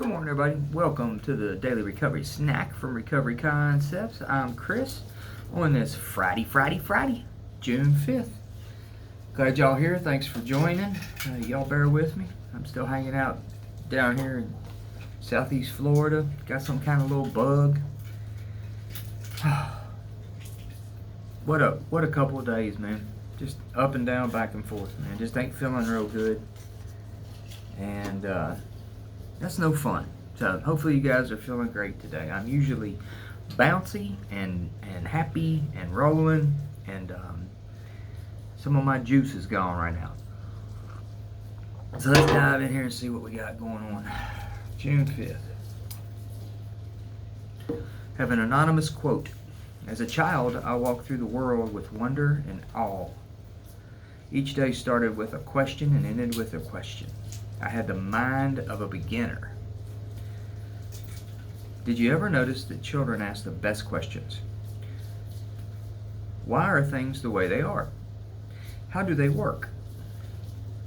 Good morning, everybody. Welcome to the Daily Recovery Snack from Recovery Concepts. I'm Chris on this Friday, June 5th. Glad y'all here. Thanks for joining. Y'all bear with me. I'm still hanging out down here in southeast Florida. Got some kind of little bug. What a couple of days, man. Just up and down, back and forth, man. Just ain't feeling real good. And that's no fun. So hopefully you guys are feeling great today. I'm usually bouncy and happy and rolling, and some of my juice is gone right now. So let's dive in here and see what we got going on. June 5th. Have an anonymous quote. As a child, I walked through the world with wonder and awe. Each day started with a question and ended with a question. I had the mind of a beginner. Did you ever notice that children ask the best questions? Why are things the way they are? How do they work?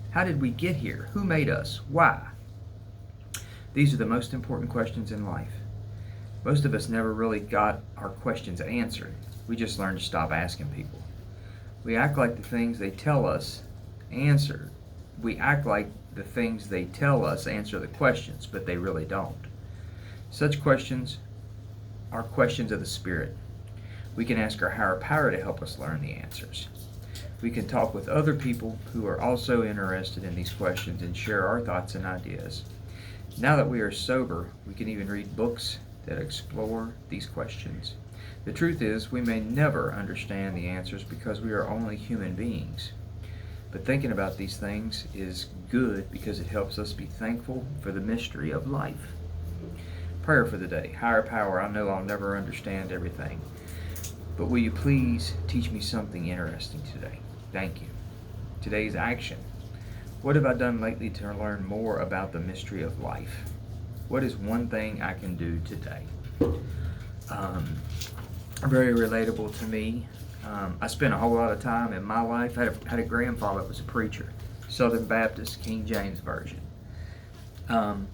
How did we get here? Who made us? Why? These are the most important questions in life. Most of us never really got our questions answered. We just learned to stop asking people. We act like the things they tell us answer. We act like the things they tell us answer the questions, but they really don't. Such questions are questions of the Spirit. We can ask our higher power to help us learn the answers. We can talk with other people who are also interested in these questions and share our thoughts and ideas. Now that we are sober, we can even read books that explore these questions. The truth is, we may never understand the answers because we are only human beings. But thinking about these things is good because it helps us be thankful for the mystery of life. Prayer for the day. Higher power, I know I'll never understand everything, but will you please teach me something interesting today? Thank you. Today's action. What have I done lately to learn more about the mystery of life? What is one thing I can do today? Very relatable to me. I spent a whole lot of time in my life. I had a grandfather that was a preacher, Southern Baptist, King James Version. And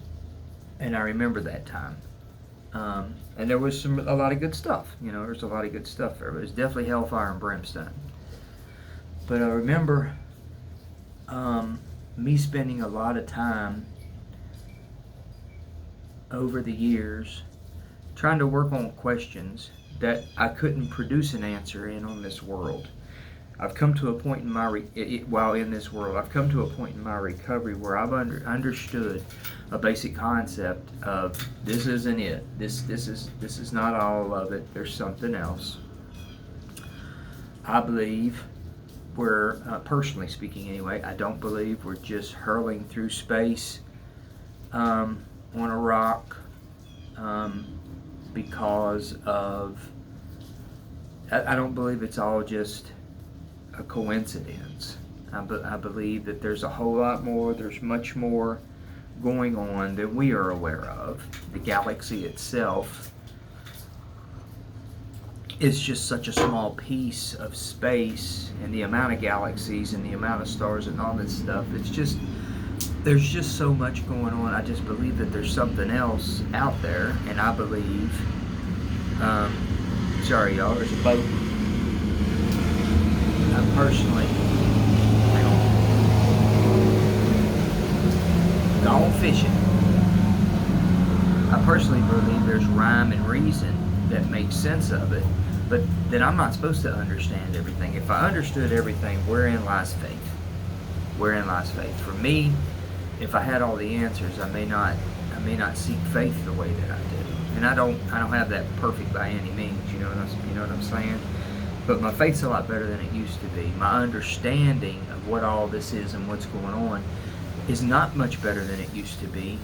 I remember that time. And there was a lot of good stuff. There's a lot of good stuff there. But it was definitely hellfire and brimstone. But I remember me spending a lot of time over the years trying to work on questions that I couldn't produce an answer in on this world. I've come to a point in my while in this world, I've come to a point in my recovery where I've understood a basic concept of this isn't it. This is not all of it. There's something else. I believe we're personally speaking anyway. I don't believe we're just hurling through space on a rock. Because of, I don't believe it's all just a coincidence. I believe that there's a whole lot more, there's much more going on than we are aware of. The galaxy itself is just such a small piece of space, and the amount of galaxies and the amount of stars and all this stuff, there's just so much going on. I just believe that there's something else out there, and I believe, sorry y'all, there's a boat. I personally, gone fishing. I personally believe there's rhyme and reason that makes sense of it, but then I'm not supposed to understand everything. If I understood everything, wherein lies faith? Wherein lies faith? For me, if I had all the answers, I may not seek faith the way that I do. And I don't have that perfect by any means, you know what I'm saying? But my faith's a lot better than it used to be. My understanding of what all this is and what's going on is not much better than it used to be.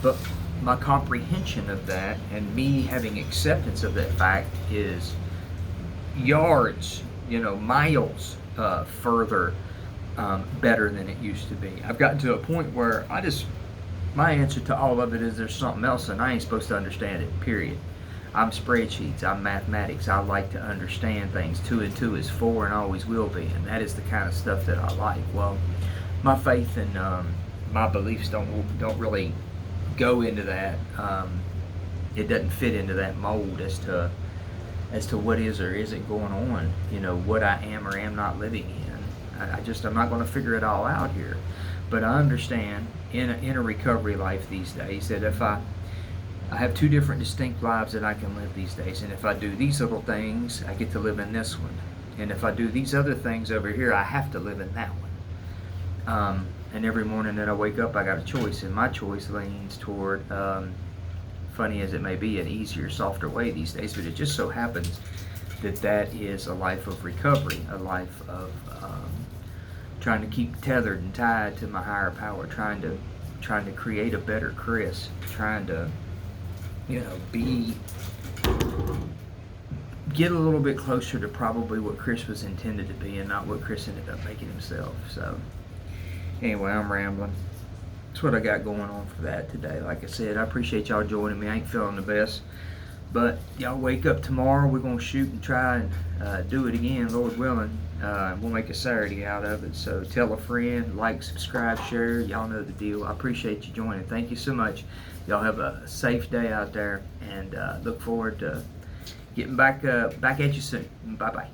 But my comprehension of that and me having acceptance of that fact is yards, miles further better than it used to be. I've gotten to a point where my answer to all of it is there's something else and I ain't supposed to understand it, period. I'm spreadsheets, I'm mathematics, I like to understand things. 2 and 2 is 4 and always will be, and that is the kind of stuff that I like. Well, my faith and my beliefs don't really go into that. It doesn't fit into that mold as to what is or isn't going on. What I am or am not living in. I'm not going to figure it all out here. But I understand in a recovery life these days that if I have two different distinct lives that I can live these days, and if I do these little things, I get to live in this one, and if I do these other things over here, I have to live in that one. And every morning that I wake up, I got a choice, and my choice leans toward, funny as it may be, an easier, softer way these days, but it just so happens that is a life of recovery, a life of trying to keep tethered and tied to my higher power, trying to create a better Chris, trying to get a little bit closer to probably what Chris was intended to be and not what Chris ended up making himself. So anyway, I'm rambling. That's what I got going on for that today. Like I said, I appreciate y'all joining me. I ain't feeling the best, but y'all wake up tomorrow. We're gonna shoot and try and do it again, Lord willing. We'll make a Saturday out of it. So tell a friend, like, subscribe, share. Y'all know the deal. I appreciate you joining. Thank you so much. Y'all have a safe day out there, and look forward to getting back at you soon. Bye bye.